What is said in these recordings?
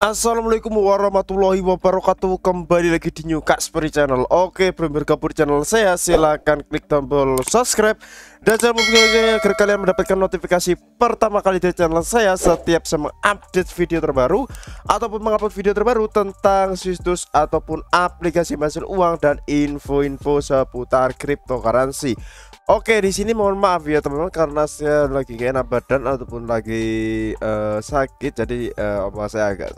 Assalamualaikum warahmatullahi wabarakatuh. Kembali lagi di New Kaspery Channel. Oke, belum bergabung di channel saya, silahkan klik tombol subscribe dan jangan lupa loncengnya agar kalian mendapatkan notifikasi pertama kali dari channel saya setiap saya mengupdate video terbaru ataupun mengupload video terbaru tentang situs ataupun aplikasi hasil uang dan info-info seputar cryptocurrency. Oke, di sini mohon maaf ya teman-teman karena saya lagi gak enak badan ataupun lagi sakit, jadi saya agak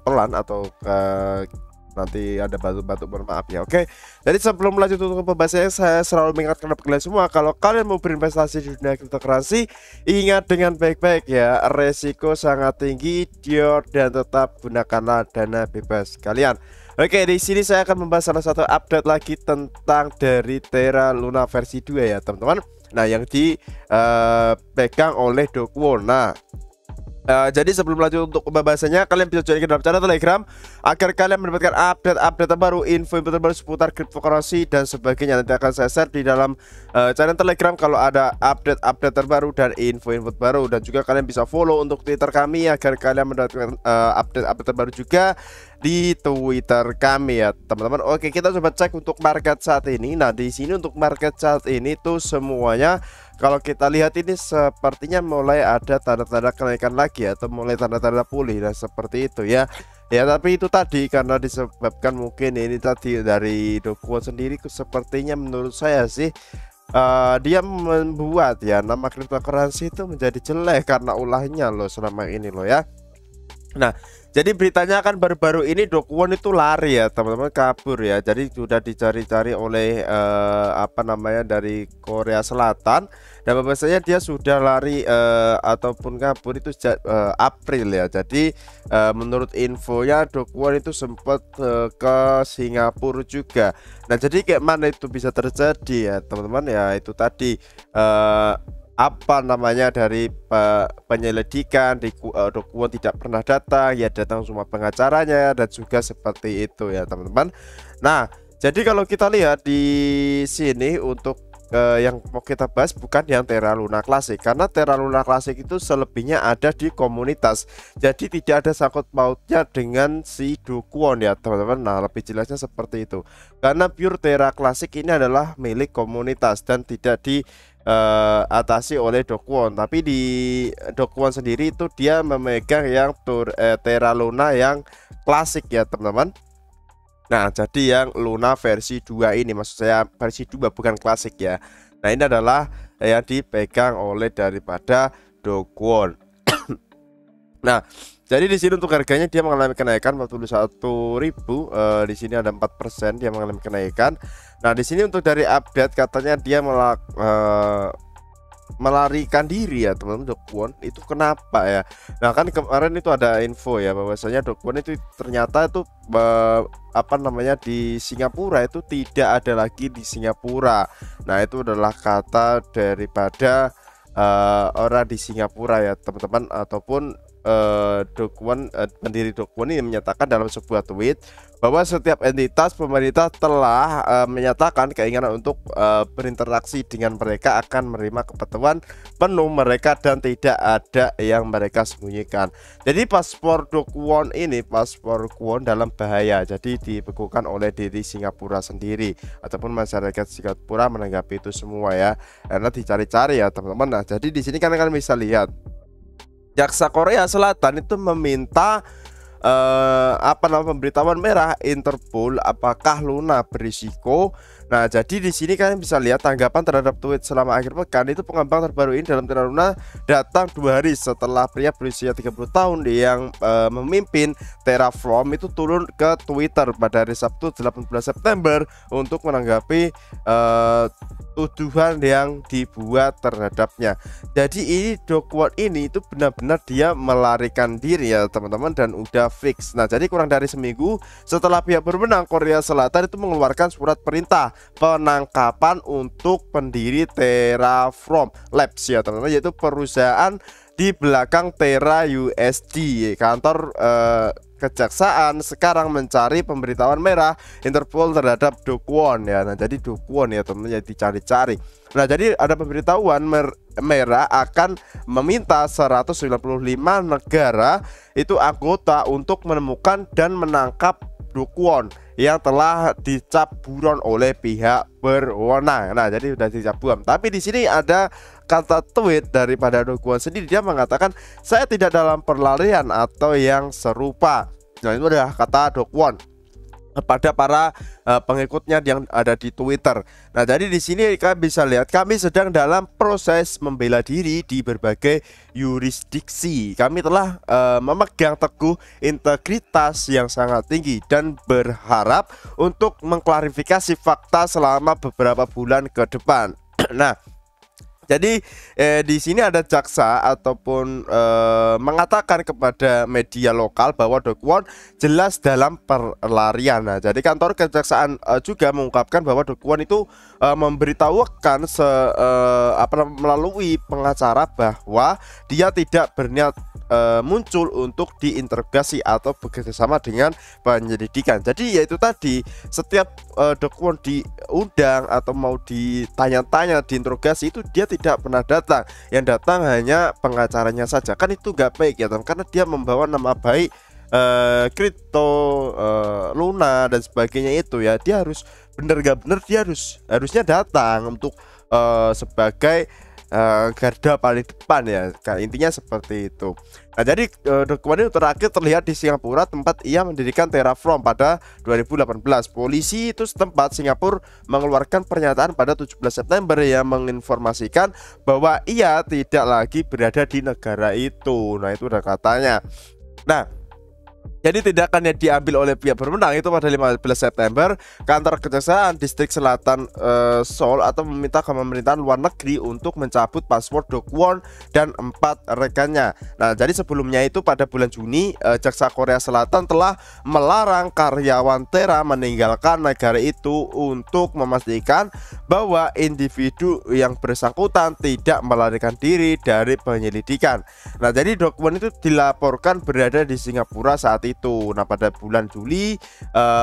pelan atau nanti ada batuk-batuk, mohon maaf ya. Oke, jadi sebelum lanjut untuk pembahasannya, saya selalu mengingatkan kepada kalian semua kalau kalian mau berinvestasi di dunia cryptocurrency, ingat dengan baik-baik ya, resiko sangat tinggi, dan tetap gunakanlah dana bebas kalian. Oke, di sini saya akan membahas salah satu update lagi tentang dari Terra Luna versi 2 ya teman-teman. Nah, yang dipegang oleh Do Kwon. Jadi sebelum lanjut untuk pembahasannya, kalian bisa join ke dalam channel Telegram agar kalian mendapatkan update-update terbaru, info-info terbaru seputar cryptocurrency dan sebagainya. Nanti akan saya share di dalam channel Telegram kalau ada update-update terbaru dan info-info terbaru. Dan juga kalian bisa follow untuk Twitter kami agar kalian mendapatkan update-update terbaru juga di Twitter kami ya teman-teman. Oke, kita coba cek untuk market saat ini. Nah, di sini untuk market saat ini tuh semuanya kalau kita lihat ini sepertinya mulai ada tanda-tanda kenaikan lagi atau mulai tanda-tanda pulih dan seperti itu ya. Ya, tapi itu tadi karena disebabkan mungkin ini tadi dari Do Kwon sendiri sepertinya menurut saya sih dia membuat ya nama cryptocurrency itu menjadi jelek karena ulahnya loh selama ini loh ya. Nah, jadi beritanya kan baru-baru ini Do Kwon itu lari ya teman-teman, kabur ya. Jadi sudah dicari-cari oleh dari Korea Selatan, dan bahwasanya dia sudah lari ataupun kabur itu sejak April ya. Jadi menurut infonya Do Kwon itu sempat ke Singapura juga. Nah, jadi kayak mana itu bisa terjadi ya teman-teman ya, itu tadi dari penyelidikan di Do Kwon tidak pernah datang ya, datang cuma pengacaranya dan juga seperti itu ya teman-teman. Nah, jadi kalau kita lihat di sini untuk yang mau kita bahas bukan yang Terra Luna Classic, karena Terra Luna Classic itu selebihnya ada di komunitas, jadi tidak ada sangkut pautnya dengan si Do Kwon ya teman-teman. Nah, lebih jelasnya seperti itu, karena pure Terra Classic ini adalah milik komunitas dan tidak di atasi oleh Do Kwon, tapi di Do Kwon sendiri itu dia memegang yang Terra Luna yang klasik ya teman-teman. Nah, jadi yang Luna versi 2 ini, maksud saya versi 2 bukan klasik ya. Nah, ini adalah yang dipegang oleh daripada Do Kwon. Nah, jadi di sini untuk harganya dia mengalami kenaikan 41.000. Di sini ada 4% dia mengalami kenaikan. Nah, di sini untuk dari update katanya dia melarikan diri ya teman-teman, Do Kwon itu kenapa ya. Nah, kan kemarin itu ada info ya bahwasanya Do Kwon itu ternyata itu di Singapura itu tidak ada lagi di Singapura. Nah, itu adalah kata daripada orang di Singapura ya teman-teman, ataupun Do Kwon, pendiri Do Kwon ini menyatakan dalam sebuah tweet bahwa setiap entitas pemerintah telah menyatakan keinginan untuk berinteraksi dengan mereka, akan menerima kebutuhan penuh mereka dan tidak ada yang mereka sembunyikan. Jadi paspor Do Kwon ini, paspor Kwon dalam bahaya, jadi dibekukan oleh diri Singapura sendiri ataupun masyarakat Singapura menanggapi itu semua ya, karena dicari-cari ya teman-teman. Nah, jadi di sini kalian bisa lihat jaksa Korea Selatan itu meminta pemberitahuan merah Interpol apakah Luna berisiko. Nah, jadi di sini kalian bisa lihat tanggapan terhadap tweet selama akhir pekan itu. Pengembang terbaru ini dalam Terra Luna datang 2 hari setelah pria berusia 30 tahun yang memimpin Terraform itu turun ke Twitter pada hari Sabtu 18 September untuk menanggapi tuduhan yang dibuat terhadapnya. Jadi ini Do Kwon ini itu benar-benar dia melarikan diri ya teman-teman, dan udah fix. Nah, jadi kurang dari seminggu setelah pihak berwenang Korea Selatan itu mengeluarkan surat perintah penangkapan untuk pendiri Terraform Labs ya teman-teman, yaitu perusahaan di belakang Terra USD. Kantor kejaksaan sekarang mencari pemberitahuan merah Interpol terhadap Do Kwon ya. Nah, jadi Do Kwon ya teman-teman, jadi dicari-cari. Nah, jadi ada pemberitahuan merah akan meminta 195 negara itu anggota untuk menemukan dan menangkap Do Kwon yang telah dicap buron oleh pihak berwenang. Nah, jadi sudah dicap buron. Tapi di sini ada kata tweet daripada Do Kwon sendiri, dia mengatakan saya tidak dalam pelarian atau yang serupa. Nah, itu adalah kata Do Kwon pada para pengikutnya yang ada di Twitter. Nah, jadi di sini kalian bisa lihat kami sedang dalam proses membela diri di berbagai yurisdiksi. Kami telah memegang teguh integritas yang sangat tinggi dan berharap untuk mengklarifikasi fakta selama beberapa bulan ke depan. Nah, jadi di sini ada jaksa ataupun mengatakan kepada media lokal bahwa Do Kwon jelas dalam pelarian. Nah, jadi kantor kejaksaan juga mengungkapkan bahwa Do Kwon itu memberitahukan melalui pengacara bahwa dia tidak berniat muncul untuk diinterogasi atau bekerjasama dengan penyelidikan. Jadi yaitu tadi setiap Do Kwon diundang atau mau ditanya-tanya, diinterogasi, itu dia tidak pernah datang. Yang datang hanya pengacaranya saja. Kan itu gak baik ya, karena dia membawa nama baik Kripto, Luna dan sebagainya itu ya. Dia harus bener gak bener, dia harusnya datang untuk sebagai garda paling depan ya. Intinya seperti itu. Nah, jadi Do Kwon itu terakhir terlihat di Singapura, tempat ia mendirikan Terraform pada 2018. Polisi itu setempat Singapura mengeluarkan pernyataan pada 17 September yang menginformasikan bahwa ia tidak lagi berada di negara itu. Nah, itu udah katanya. Nah, jadi tindakannya diambil oleh pihak berwenang itu pada 15 September. Kantor Kejaksaan Distrik Selatan Seoul atau meminta ke pemerintahan luar negeri untuk mencabut paspor Do Kwon dan 4 rekannya. Nah, jadi sebelumnya itu pada bulan Juni Jaksa Korea Selatan telah melarang karyawan Terra meninggalkan negara itu untuk memastikan bahwa individu yang bersangkutan tidak melarikan diri dari penyelidikan. Nah, jadi Do Kwon itu dilaporkan berada di Singapura saat itu. Nah, pada bulan Juli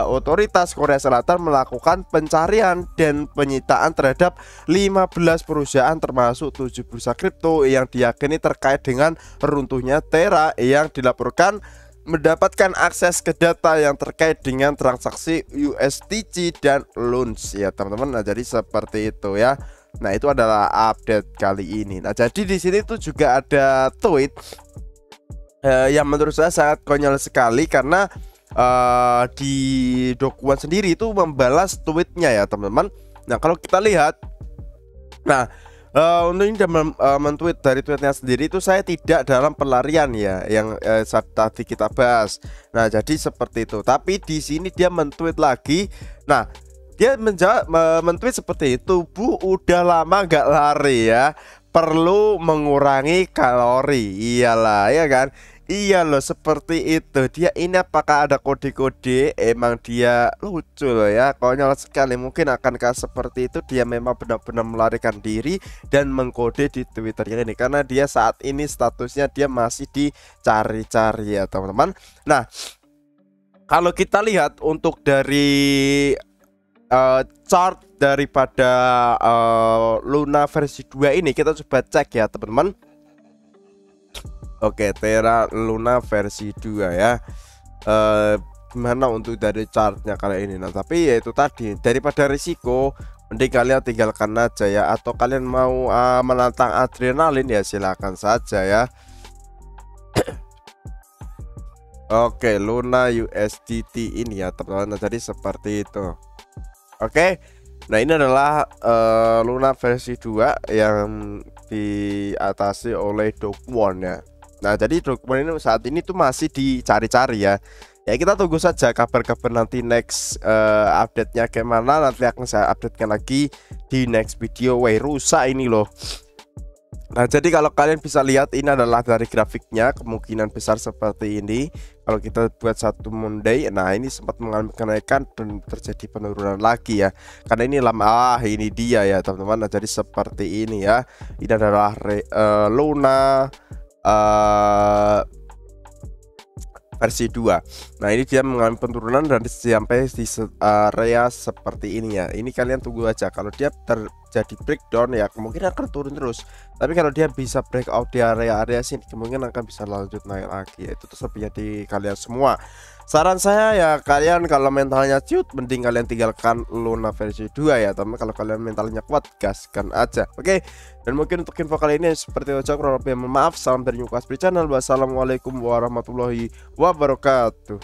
otoritas Korea Selatan melakukan pencarian dan penyitaan terhadap 15 perusahaan termasuk 7 bursa kripto yang diyakini terkait dengan runtuhnya Terra yang dilaporkan mendapatkan akses ke data yang terkait dengan transaksi USDC dan LUNS ya teman-teman. Nah, jadi seperti itu ya. Nah, itu adalah update kali ini. Nah, jadi di sini tuh juga ada tweet yang menurut saya sangat konyol sekali karena di Do Kwon sendiri itu membalas tweetnya ya teman-teman. Nah, kalau kita lihat, nah untuk ini men-tweet dari tweetnya sendiri itu saya tidak dalam pelarian ya yang tadi kita bahas. Nah, jadi seperti itu. Tapi di sini dia men-tweet lagi. Nah, dia menjawab men-tweet seperti itu, Bu, udah lama gak lari ya, perlu mengurangi kalori. Iyalah ya kan. Iya loh, seperti itu. Dia ini apakah ada kode-kode? Emang dia lucu loh ya, konyol sekali. Mungkin akankah seperti itu dia memang benar-benar melarikan diri dan mengkode di Twitternya ini, karena dia saat ini statusnya dia masih dicari-cari ya teman-teman. Nah, kalau kita lihat untuk dari chart daripada Luna versi 2 ini, kita coba cek ya teman-teman. Oke, Terra Luna versi 2 ya. Gimana untuk dari chartnya kali ini? Nah, tapi ya itu tadi, daripada risiko mending kalian tinggalkan aja ya. Atau kalian mau menantang adrenalin ya silakan saja ya. Oke, Luna USDT ini ya teman-teman. Nah, jadi seperti itu. Oke. Nah, ini adalah Luna versi 2 yang diatasi oleh Do Kwon ya. Nah, jadi Do Kwon ini saat ini tuh masih dicari-cari ya. Ya, kita tunggu saja kabar-kabar nanti next update-nya gimana. Nanti akan saya update-kan lagi di next video. Wah, rusak ini loh. Nah, jadi kalau kalian bisa lihat, ini adalah dari grafiknya, kemungkinan besar seperti ini. Kalau kita buat satu Monday, nah ini sempat mengalami kenaikan dan terjadi penurunan lagi ya. Karena ini lama, ini dia ya teman-teman. Nah, jadi seperti ini ya. Ini adalah Luna versi 2. Nah ini dia mengalami penurunan dan sampai di area seperti ini ya. Ini kalian tunggu aja, kalau dia terjadi breakdown ya kemungkinan akan turun terus. Tapi kalau dia bisa breakout di area-area sini kemungkinan akan bisa lanjut naik lagi. Itu terserah di kalian semua. Saran saya ya kalian kalau mentalnya ciut mending kalian tinggalkan Luna versi 2 ya teman. Kalau kalian mentalnya kuat gaskan aja. Oke. Dan mungkin untuk info kali ini seperti itu, kurang lebih maaf. Salam dari Nyukas Channel. Wassalamualaikum warahmatullahi wabarakatuh.